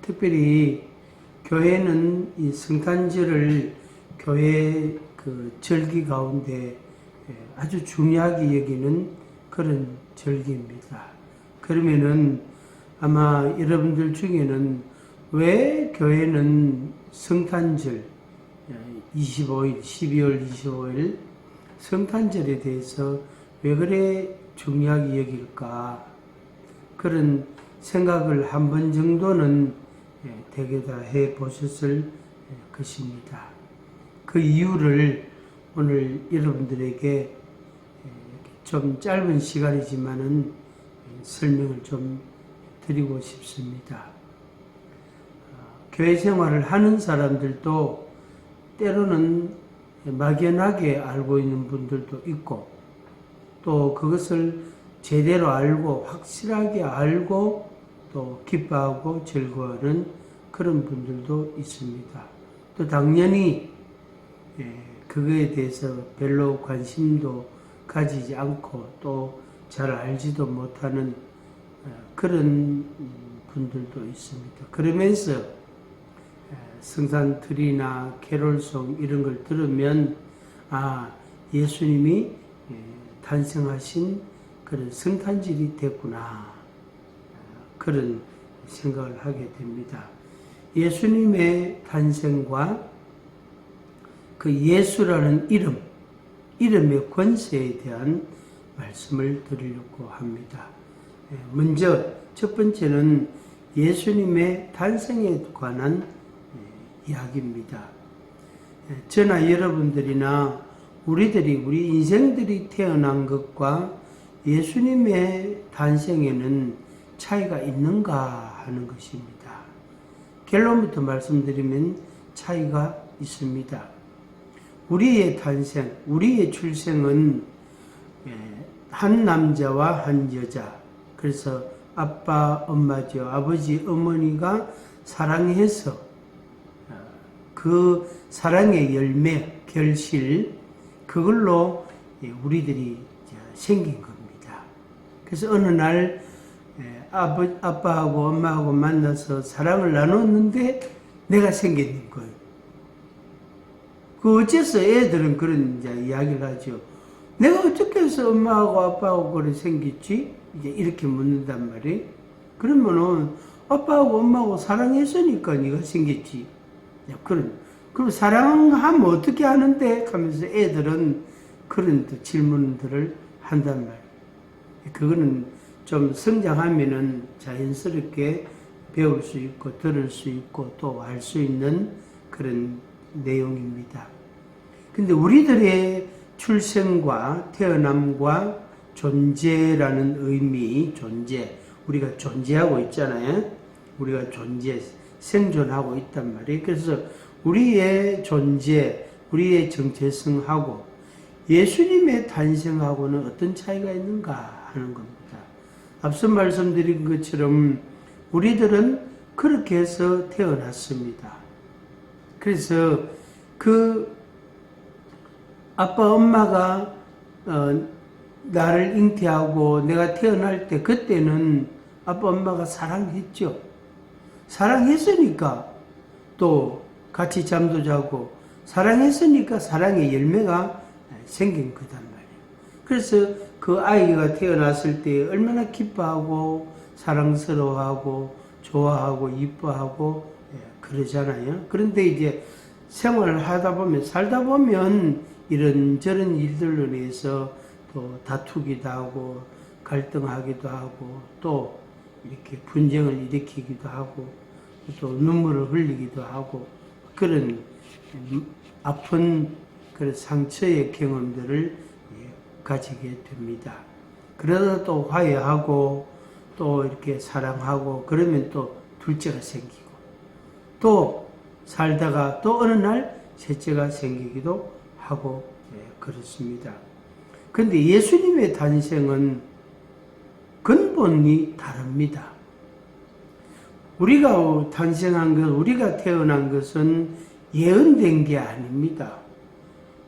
특별히 교회는 이 성탄절을 교회 그 절기 가운데 아주 중요하게 여기는 그런 절기입니다. 그러면은 아마 여러분들 중에는 왜 교회는 성탄절 25일, 12월 25일 성탄절에 대해서 왜 그래 중요하게 여길까? 그런 생각을 한 번 정도는 대개 다 해 보셨을 것입니다. 그 이유를 오늘 여러분들에게 좀 짧은 시간이지만은 설명을 좀 드리고 싶습니다. 교회 생활을 하는 사람들도 때로는 막연하게 알고 있는 분들도 있고 또 그것을 제대로 알고 확실하게 알고 또 기뻐하고 즐거워하는 그런 분들도 있습니다. 또 당연히 그거에 대해서 별로 관심도 가지지 않고 또 잘 알지도 못하는 그런 분들도 있습니다. 그러면서 성탄트리나 캐롤송 이런 걸 들으면 예수님이 탄생하신 그런 성탄절이 됐구나 그런 생각을 하게 됩니다. 예수님의 탄생과 그 예수라는 이름의 권세에 대한 말씀을 드리려고 합니다. 먼저 첫 번째는 예수님의 탄생에 관한 이야기입니다. 저나 여러분들이나 우리 인생들이 태어난 것과 예수님의 탄생에는 차이가 있는가 하는 것입니다. 결론부터 말씀드리면 차이가 있습니다. 우리의 탄생, 우리의 출생은 한 남자와 한 여자, 그래서 아빠, 엄마죠. 아버지, 어머니가 사랑해서 그 사랑의 열매, 결실, 그걸로 우리들이 생긴 겁니다. 그래서 어느 날 아빠하고 엄마하고 만나서 사랑을 나눴는데 내가 생긴 거예요. 그 어째서 애들은 그런 이야기를 하죠. 내가 어떻게 해서 엄마하고 아빠하고 그래 생겼지? 이제 이렇게 묻는단 말이에요. 그러면은 아빠하고 엄마하고 사랑했으니까 네가 생겼지. 그럼 사랑하면 어떻게 하는데? 하면서 애들은 그런 질문들을 한단 말이에요. 그거는 좀 성장하면은 자연스럽게 배울 수 있고 들을 수 있고 또 알 수 있는 그런 내용입니다. 근데 우리들의 출생과 태어남과 존재라는 의미, 우리가 존재하고 있잖아요. 우리가 생존하고 있단 말이에요. 그래서 우리의 존재, 우리의 정체성하고 예수님의 탄생하고는 어떤 차이가 있는가 하는 겁니다. 앞서 말씀드린 것처럼 우리들은 그렇게 해서 태어났습니다. 그래서 그 아빠 엄마가 나를 잉태하고 내가 태어날 때 그때는 아빠 엄마가 사랑했죠. 사랑했으니까 또 같이 잠도 자고 사랑했으니까 사랑의 열매가 생긴 거단 말이에요. 그래서 그 아이가 태어났을 때 얼마나 기뻐하고 사랑스러워하고 좋아하고 이뻐하고 그러잖아요. 그런데 이제 생활을 살다 보면 이런저런 일들로 인해서 또 다투기도 하고 갈등하기도 하고 또 이렇게 분쟁을 일으키기도 하고 또 눈물을 흘리기도 하고 그런 아픈 그런 상처의 경험들을 가지게 됩니다. 그러다 또 화해하고 또 이렇게 사랑하고 그러면 또 둘째가 생기고 또 살다가 또 어느 날 셋째가 생기기도 하고 그렇습니다. 그런데 예수님의 탄생은 근본이 다릅니다. 우리가 탄생한 것, 우리가 태어난 것은 예언된 게 아닙니다.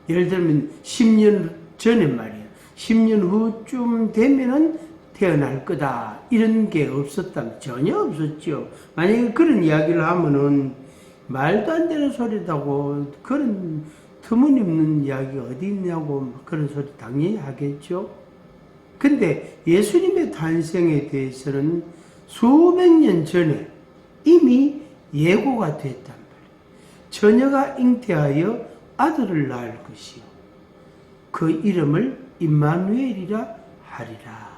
예를 들면 10년 전에 말이에요. 10년 후쯤 되면은 태어날 거다 이런 게 없었다면 전혀 없었죠. 만약에 그런 이야기를 하면은 말도 안 되는 소리다고, 그런 터무니없는 이야기가 어디 있냐고 그런 소리 당연히 하겠죠. 근데 예수님의 탄생에 대해서는 수백 년 전에 이미 예고가 됐단 말이에요. 처녀가 잉태하여 아들을 낳을 것이요 그 이름을 임마누엘이라 하리라.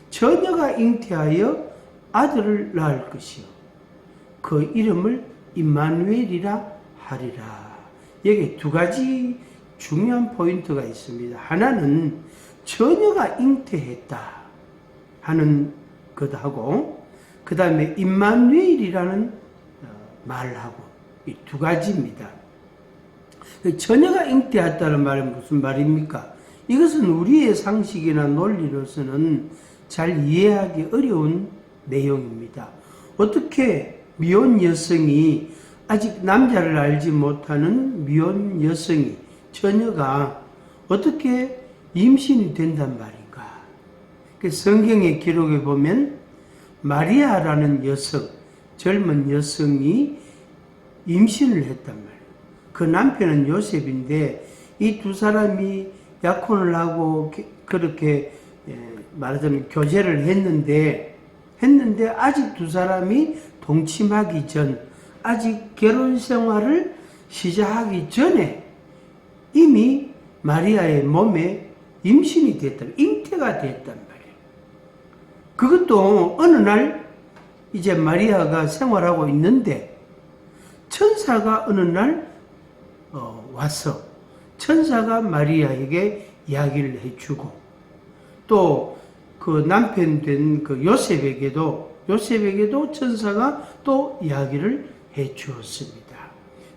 처녀가 잉태하여 아들을 낳을 것이요 그 이름을 임마누엘이라 하리라. 여기 두 가지 중요한 포인트가 있습니다. 하나는 처녀가 잉태했다 하는 것하고, 그 다음에 임마누엘이라는 말하고, 이 두 가지입니다. 처녀가 잉태했다는 말은 무슨 말입니까? 이것은 우리의 상식이나 논리로서는 잘 이해하기 어려운 내용입니다. 어떻게 미혼 여성이, 아직 남자를 알지 못하는 미혼 여성이, 처녀가 어떻게 임신이 된단 말인가? 성경의 기록에 보면 마리아라는 여성, 젊은 여성이 임신을 했단 말이에요. 그 남편은 요셉인데 이 두 사람이 약혼을 하고 그렇게 말하자면 교제를 했는데 아직 두 사람이 동침하기 전, 아직 결혼 생활을 시작하기 전에 이미 마리아의 몸에 임신이 됐다, 잉태가 됐단 말이에요. 그것도 어느 날 이제 마리아가 생활하고 있는데 천사가 어느 날 와서 천사가 마리아에게 이야기를 해주고, 또 그 남편 된 그 요셉에게도 천사가 또 이야기를 해 주었습니다.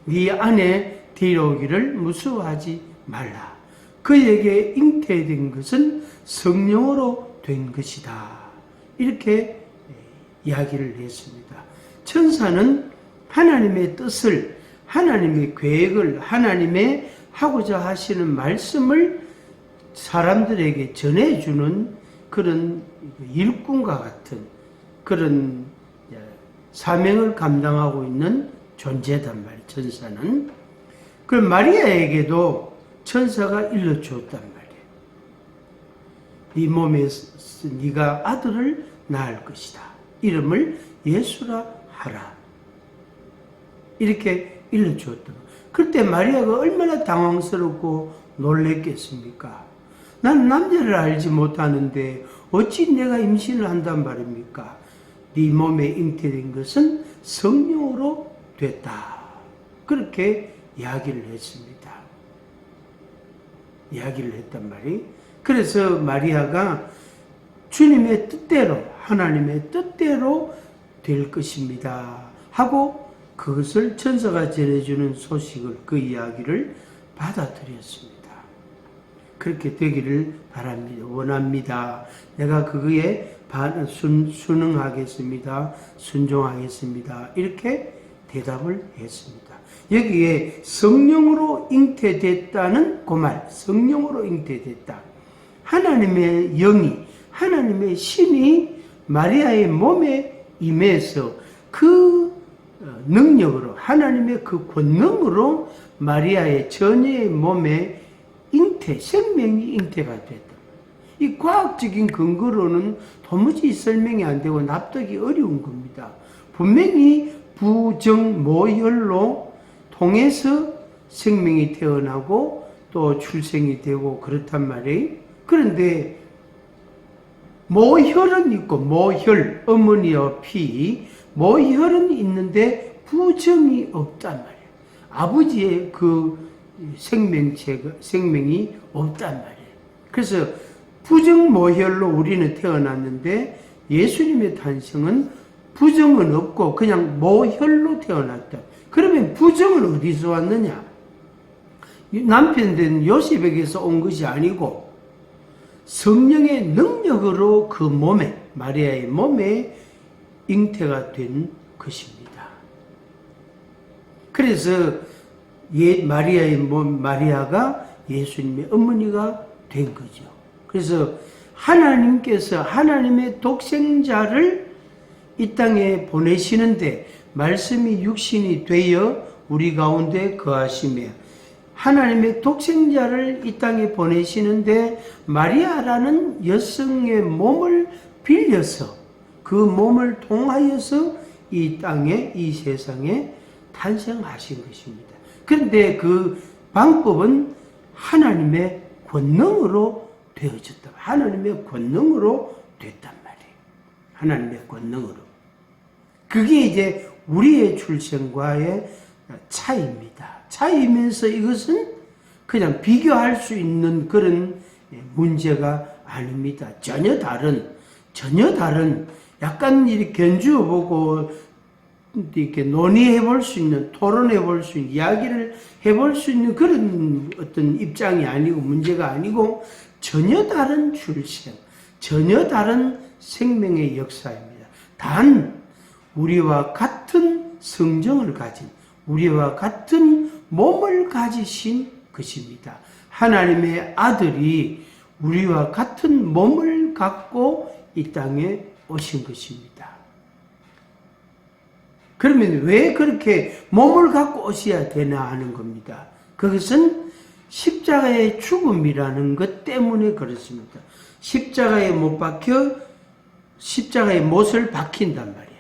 네 아내 데려오기를 무서워하지 말라. 그에게 잉태된 것은 성령으로 된 것이다. 이렇게 이야기를 했습니다. 천사는 하나님의 뜻을, 하나님의 계획을, 하나님의 하고자 하시는 말씀을 사람들에게 전해주는 그런 일꾼과 같은 그런 사명을 감당하고 있는 존재단 말이에요. 천사는. 그럼 마리아에게도 천사가 일러주었단 말이에요. 네 몸에서 네가 아들을 낳을 것이다. 이름을 예수라 하라. 이렇게 일러주었다. 그때 마리아가 얼마나 당황스럽고 놀랬겠습니까? 난 남자를 알지 못하는데 어찌 내가 임신을 한단 말입니까? 네 몸에 잉태된 것은 성령으로 됐다. 그렇게 이야기를 했습니다. 이야기를 했단 말이. 그래서 마리아가 주님의 뜻대로, 하나님의 뜻대로 될 것입니다 하고 그것을 천사가 전해주는 소식을, 그 이야기를 받아들였습니다. 그렇게 되기를 바랍니다. 원합니다. 내가 그거에 순응하겠습니다. 순종하겠습니다. 이렇게 대답을 했습니다. 여기에 성령으로 잉태됐다는 그 말, 성령으로 잉태됐다. 하나님의 영이, 하나님의 신이 마리아의 몸에 임해서 그 능력으로, 하나님의 그 권능으로 마리아의 처녀의 몸에 생명이 잉태가 됐다. 이 과학적인 근거로는 도무지 설명이 안 되고 납득이 어려운 겁니다. 분명히 부정모혈로 통해서 생명이 태어나고 또 출생이 되고 그렇단 말이에요. 그런데 모혈은 있고, 모혈, 어머니와 피, 모혈은 있는데 부정이 없단 말이에요. 아버지의 그 생명이 없단 말이에요. 그래서 부정모혈로 우리는 태어났는데 예수님의 탄생은 부정은 없고 그냥 모혈로 태어났다. 그러면 부정은 어디서 왔느냐? 남편 된 요셉에게서 온 것이 아니고 성령의 능력으로 그 몸에, 마리아의 몸에 잉태가 된 것입니다. 그래서 마리아가 예수님의 어머니가 된 거죠. 그래서 하나님께서 하나님의 독생자를 이 땅에 보내시는데 말씀이 육신이 되어 우리 가운데 거하시며 하나님의 독생자를 이 땅에 보내시는데 마리아라는 여성의 몸을 빌려서 그 몸을 통하여서 이 땅에 이 세상에 탄생하신 것입니다. 그런데 그 방법은 하나님의 권능으로 되어졌다. 하나님의 권능으로 됐단 말이에요. 하나님의 권능으로. 그게 이제 우리의 출생과의 차이입니다. 차이면서 이것은 그냥 비교할 수 있는 그런 문제가 아닙니다. 전혀 다른 약간 이렇게 견주어 보고 이렇게 논의해 볼 수 있는, 토론해 볼 수 있는, 이야기를 해 볼 수 있는 그런 어떤 입장이 아니고 문제가 아니고 전혀 다른 출생, 전혀 다른 생명의 역사입니다. 단 우리와 같은 성정을 가진, 우리와 같은 몸을 가지신 것입니다. 하나님의 아들이 우리와 같은 몸을 갖고 이 땅에 오신 것입니다. 그러면 왜 그렇게 몸을 갖고 오셔야 되나 하는 겁니다. 그것은 십자가의 죽음이라는 것 때문에 그렇습니다. 십자가에 못 박혀 십자가의 못을 박힌단 말이에요.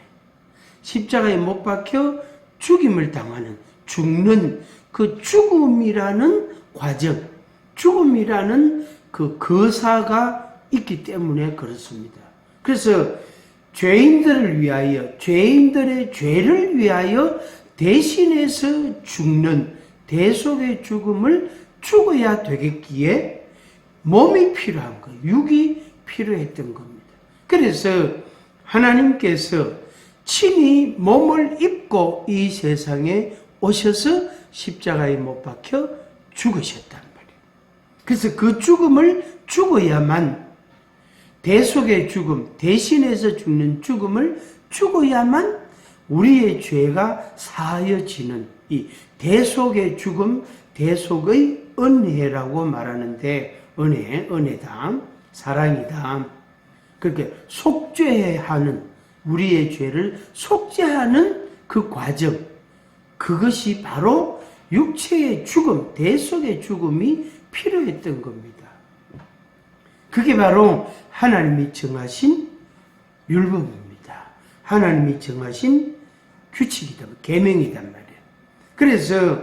십자가에 못 박혀 죽임을 당하는, 죽는 그 죽음이라는 과정, 죽음이라는 그 거사가 있기 때문에 그렇습니다. 그래서 죄인들을 위하여, 죄인들의 죄를 위하여 대신해서 죽는 대속의 죽음을 죽어야 되겠기에 몸이 필요한 거예요. 육이 필요했던 겁니다. 그래서 하나님께서 친히 몸을 입고 이 세상에 오셔서 십자가에 못 박혀 죽으셨단 말이에요. 그래서 그 죽음을 죽어야만, 대속의 죽음, 대신해서 죽는 죽음을 죽어야만 우리의 죄가 사하여지는 이 대속의 죽음, 대속의 은혜라고 말하는데, 은혜다, 사랑이다. 그렇게 속죄하는, 우리의 죄를 속죄하는 그 과정, 그것이 바로 육체의 죽음, 대속의 죽음이 필요했던 겁니다. 그게 바로 하나님이 정하신 율법입니다. 하나님이 정하신 규칙이다, 계명이단 말이에요. 그래서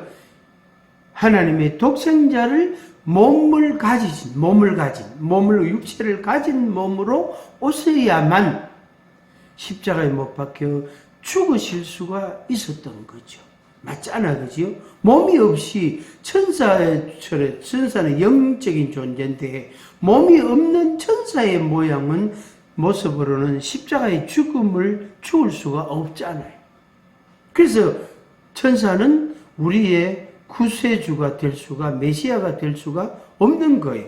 하나님의 독생자를 몸을 육체를 가진 몸으로 오셔야만 십자가에 못 박혀 죽으실 수가 있었던 거죠. 맞잖아, 그죠? 몸이 없이 천사는 영적인 존재인데 몸이 없는 천사의 모습으로는 십자가의 죽음을 죽을 수가 없잖아요. 그래서 천사는 우리의 구세주가 될 수가, 메시아가 될 수가 없는 거예요.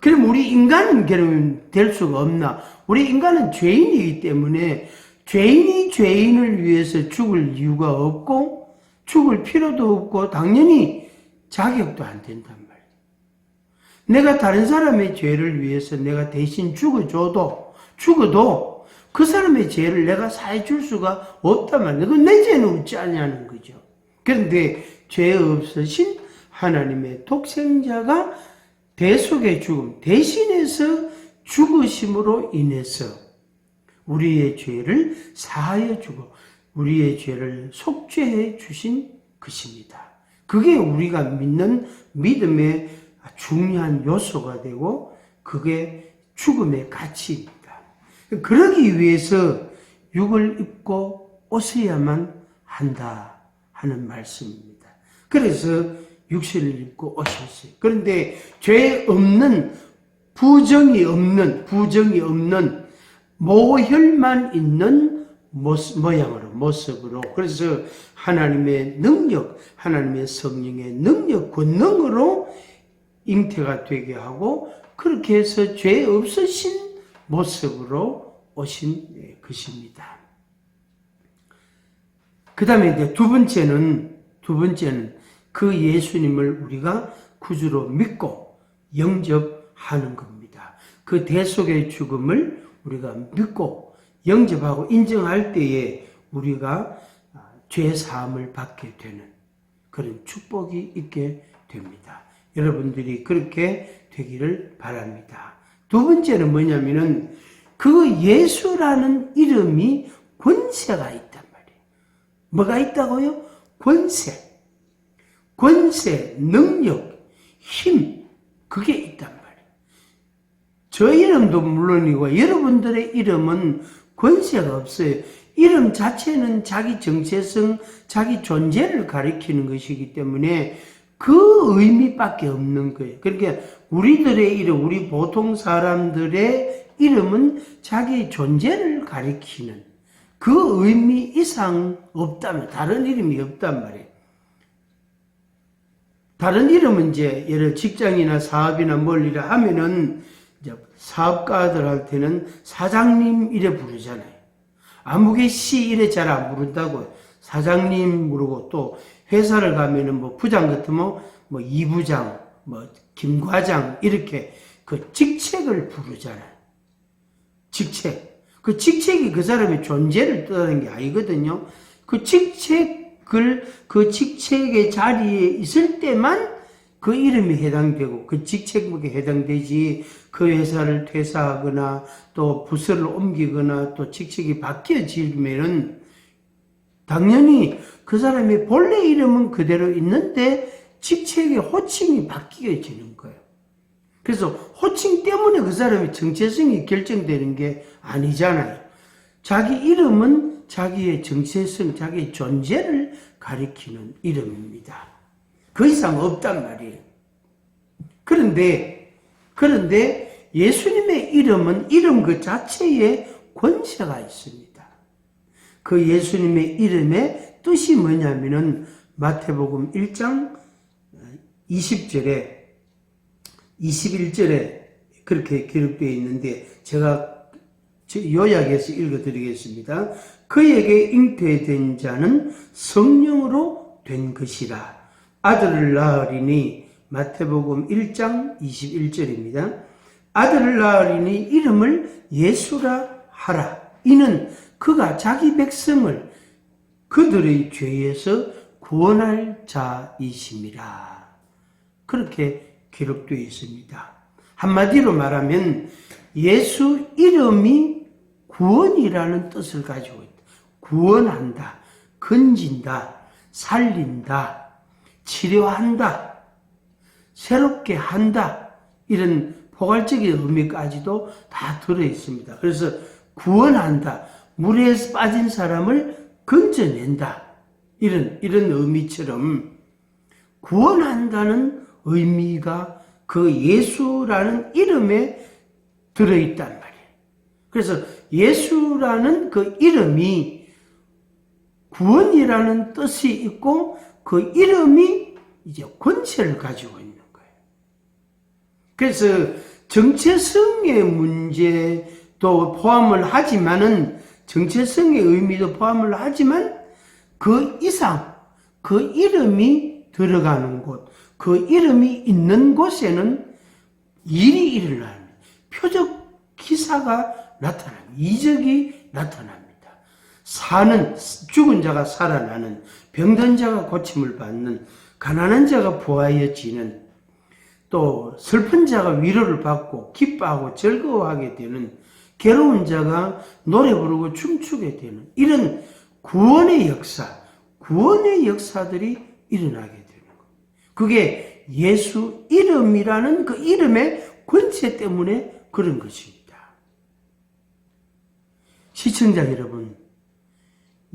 그럼 우리 인간은 그러면 될 수가 없나? 우리 인간은 죄인이기 때문에 죄인이 죄인을 위해서 죽을 이유가 없고 죽을 필요도 없고 당연히 자격도 안 된단 말이에요. 내가 다른 사람의 죄를 위해서 내가 대신 죽어도 그 사람의 죄를 내가 사해 줄 수가 없단 말이에요. 그건 내 죄는 없지 않냐는 거죠. 그런데 죄 없으신 하나님의 독생자가 대속의 죽음, 대신해서 죽으심으로 인해서 우리의 죄를 사하여 주고 우리의 죄를 속죄해 주신 것입니다. 그게 우리가 믿는 믿음의 중요한 요소가 되고 그게 죽음의 가치입니다. 그러기 위해서 육을 입고 오셔야만 한다 하는 말씀입니다. 그래서 육신을 입고 오셨어요. 그런데 죄 없는, 부정이 없는 모혈만 있는 모습으로 그래서 하나님의 능력, 하나님의 성령의 능력, 권능으로 잉태가 되게 하고 그렇게 해서 죄 없으신 모습으로 오신 것입니다. 그 다음에 이제 두 번째는 그 예수님을 우리가 구주로 믿고 영접하는 겁니다. 그 대속의 죽음을 우리가 믿고 영접하고 인정할 때에 우리가 죄 사함을 받게 되는 그런 축복이 있게 됩니다. 여러분들이 그렇게 되기를 바랍니다. 두 번째는 뭐냐면은 그 예수라는 이름이 권세가 있단 말이에요. 뭐가 있다고요? 권세, 능력, 힘, 그게 있단 말이에요. 저 이름도 물론이고 여러분들의 이름은 권세가 없어요. 이름 자체는 자기 정체성, 자기 존재를 가리키는 것이기 때문에 그 의미밖에 없는 거예요. 그러니까 우리들의 이름, 우리 보통 사람들의 이름은 자기 존재를 가리키는 그 의미 이상 없다면, 다른 이름이 없단 말이에요. 다른 이름은 이제 예를 직장이나 사업이나 뭘 이래 하면은 이제 사업가들한테는 사장님 이래 부르잖아요. 아무개 씨 이래 잘 안 부른다고요. 사장님 부르고 또 회사를 가면은 뭐 부장 같으면 뭐 이부장, 뭐 김과장 이렇게 그 직책을 부르잖아요. 직책. 그 직책이 그 사람의 존재를 뜻하는 게 아니거든요. 그 직책의 자리에 있을 때만 그 이름이 해당되고 그 직책목에 해당되지, 그 회사를 퇴사하거나 또 부서를 옮기거나 또 직책이 바뀌어지면은 당연히 그 사람의 본래 이름은 그대로 있는데 직책의 호칭이 바뀌어지는 거예요. 그래서 호칭 때문에 그 사람의 정체성이 결정되는 게 아니잖아요. 자기 이름은 자기의 정체성, 자기의 존재를 가리키는 이름입니다. 그 이상 없단 말이에요. 그런데 예수님의 이름은 이름 그 자체에 권세가 있습니다. 그 예수님의 이름의 뜻이 뭐냐면은 마태복음 1장 20절에 21절에 그렇게 기록되어 있는데 제가 요약해서 읽어드리겠습니다. 그에게 잉태된 자는 성령으로 된 것이라. 아들을 낳으리니, 마태복음 1장 21절입니다. 아들을 낳으리니 이름을 예수라 하라. 이는 그가 자기 백성을 그들의 죄에서 구원할 자이심이라. 그렇게 기록되어 있습니다. 한마디로 말하면 예수 이름이 구원이라는 뜻을 가지고 있다. 구원한다, 건진다, 살린다, 치료한다, 새롭게 한다, 이런 포괄적인 의미까지도 다 들어있습니다. 그래서 구원한다, 물에 빠진 사람을 건져낸다, 이런 의미처럼 구원한다는 의미가 그 예수라는 이름에 들어있단 말이에요. 그래서 예수라는 그 이름이 구원이라는 뜻이 있고 그 이름이 이제 권세를 가지고 있는 거예요. 그래서 정체성의 문제도 포함을 하지만은, 정체성의 의미도 포함을 하지만 그 이상, 그 이름이 들어가는 곳, 그 이름이 있는 곳에는 일이 일어납니다. 표적 기사가 나타납니다. 이적이 나타납니다. 죽은 자가 살아나는, 병든 자가 고침을 받는, 가난한 자가 부하여지는, 또 슬픈 자가 위로를 받고 기뻐하고 즐거워하게 되는, 괴로운 자가 노래 부르고 춤추게 되는, 이런 구원의 역사들이 일어나게 되는 거예요. 그게 예수 이름이라는 그 이름의 권세 때문에 그런 것입니다. 시청자 여러분,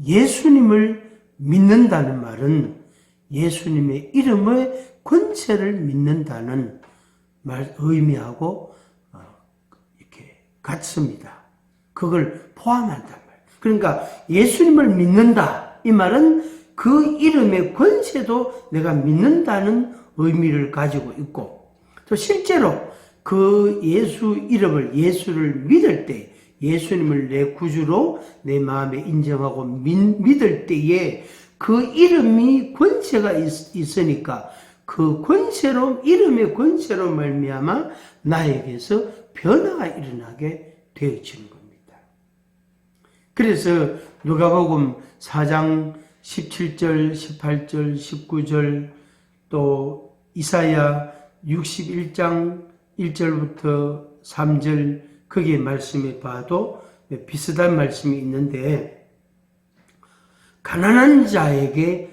예수님을 믿는다는 말은 예수님의 이름의 권세를 믿는다는 의미하고 이렇게 같습니다. 그걸 포함한단 말이에요. 그러니까 예수님을 믿는다, 이 말은 그 이름의 권세도 내가 믿는다는 의미를 가지고 있고, 또 실제로 그 예수를 믿을 때, 예수님을 내 구주로 내 마음에 인정하고 믿을 때에 그 이름이 권세가 있으니까 그 권세로, 이름의 권세로 말미암아 나에게서 변화가 일어나게 되어지는 겁니다. 그래서 누가복음 4장 17절, 18절, 19절, 또 이사야 61장 1절부터 3절 거기에 말씀에 봐도 비슷한 말씀이 있는데, 가난한 자에게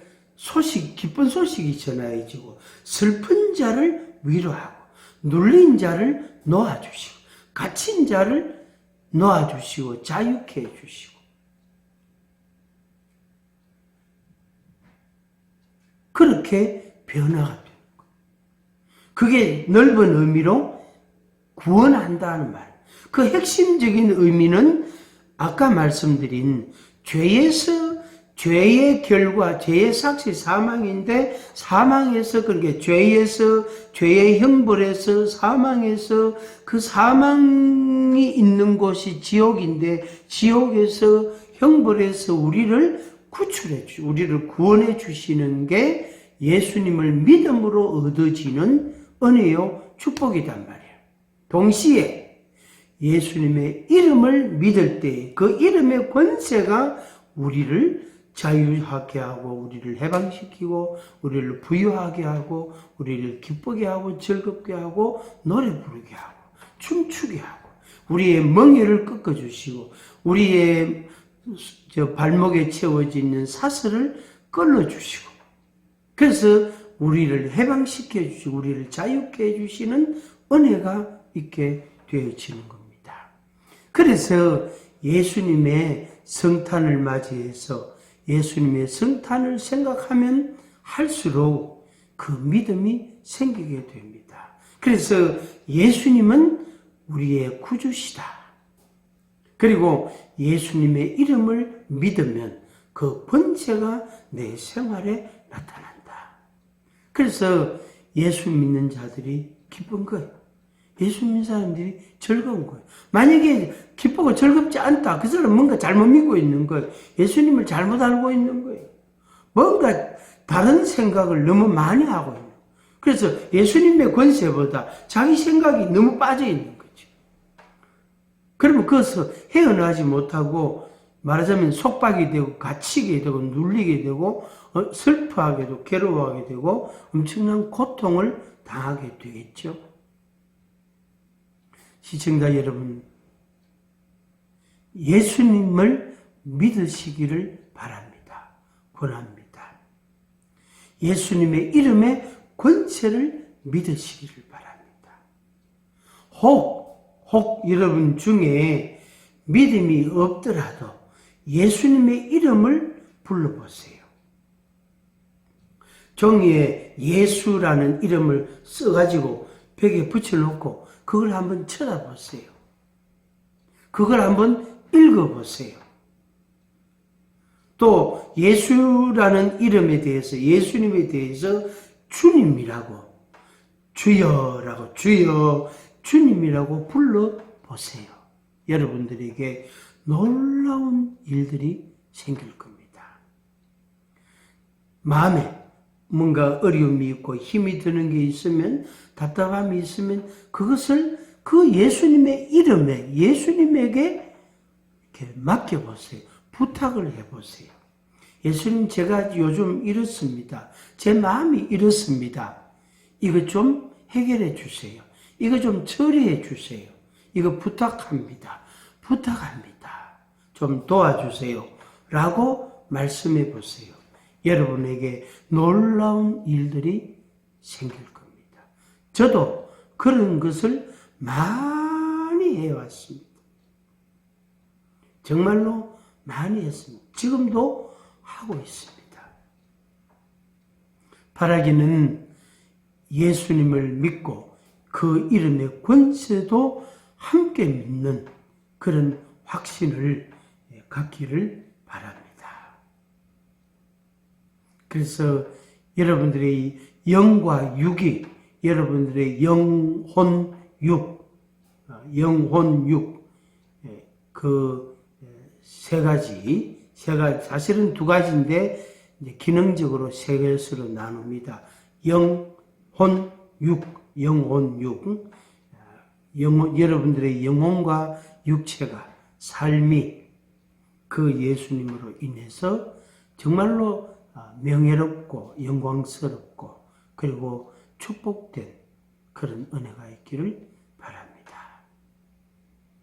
기쁜 소식이 전하여지고 슬픈 자를 위로하고 눌린 자를 놓아주시고 갇힌 자를 놓아주시고 자유케 해주시고, 그렇게 변화가 되는 거예요. 그게 넓은 의미로 구원한다는 말. 그 핵심적인 의미는 아까 말씀드린 죄의 결과, 죄의 삭시 사망인데, 사망에서, 그러니까 죄의 형벌에서, 사망에서, 그 사망이 있는 곳이 지옥인데, 지옥에서, 형벌에서 우리를 우리를 구원해 주시는 게 예수님을 믿음으로 얻어지는 은혜요, 축복이단 말이에요. 동시에 예수님의 이름을 믿을 때 그 이름의 권세가 우리를 자유하게 하고, 우리를 해방시키고, 우리를 부유하게 하고, 우리를 기쁘게 하고, 즐겁게 하고, 노래 부르게 하고, 춤추게 하고, 우리의 멍에를 꺾어주시고, 우리의 발목에 채워져 있는 사슬을 끌어주시고, 그래서 우리를 해방시켜 주시고 우리를 자유케 해주시는 은혜가 있게 되어지는 겁니다. 그래서 예수님의 성탄을 맞이해서 예수님의 성탄을 생각하면 할수록 그 믿음이 생기게 됩니다. 그래서 예수님은 우리의 구주시다. 그리고 예수님의 이름을 믿으면 그 번째가 내 생활에 나타난다. 그래서 예수 믿는 자들이 기쁜 거예요. 예수 믿는 사람들이 즐거운 거예요. 만약에 기쁘고 즐겁지 않다, 그 사람은 뭔가 잘못 믿고 있는 거예요. 예수님을 잘못 알고 있는 거예요. 뭔가 다른 생각을 너무 많이 하고 있는 거예요. 그래서 예수님의 권세보다 자기 생각이 너무 빠져 있는 거예요. 그러면 그것을 헤어나지 못하고, 말하자면 속박이 되고 갇히게 되고 눌리게 되고 슬퍼하게 되고 괴로워하게 되고 엄청난 고통을 당하게 되겠죠. 시청자 여러분, 예수님을 믿으시기를 바랍니다. 권합니다. 예수님의 이름의 권세를 믿으시기를 바랍니다. 혹 여러분 중에 믿음이 없더라도 예수님의 이름을 불러보세요. 종이에 예수라는 이름을 써가지고 벽에 붙여놓고 그걸 한번 쳐다보세요. 그걸 한번 읽어보세요. 또 예수라는 이름에 대해서, 예수님에 대해서 주님이라고, 주여라고, 주여, 주님이라고 불러보세요. 여러분들에게 놀라운 일들이 생길 겁니다. 마음에 뭔가 어려움이 있고 힘이 드는 게 있으면, 답답함이 있으면 그것을 그 예수님의 이름에, 예수님에게 이렇게 맡겨보세요. 부탁을 해보세요. 예수님, 제가 요즘 이렇습니다. 제 마음이 이렇습니다. 이거 좀 해결해 주세요. 이거 좀 처리해 주세요. 이거 부탁합니다. 좀 도와주세요. 라고 말씀해 보세요. 여러분에게 놀라운 일들이 생길 겁니다. 저도 그런 것을 많이 해왔습니다. 정말로 많이 했습니다. 지금도 하고 있습니다. 바라기는 예수님을 믿고 그 이름의 권세도 함께 믿는 그런 확신을 갖기를 바랍니다. 그래서 여러분들의 영과 육이, 여러분들의 영혼육, 그 세 가지, 사실은 두 가지인데 기능적으로 세 개로 나눕니다. 영, 혼, 육, 영혼, 육. 여러분들의 영혼과 육체가, 삶이 그 예수님으로 인해서 정말로 명예롭고 영광스럽고 그리고 축복된 그런 은혜가 있기를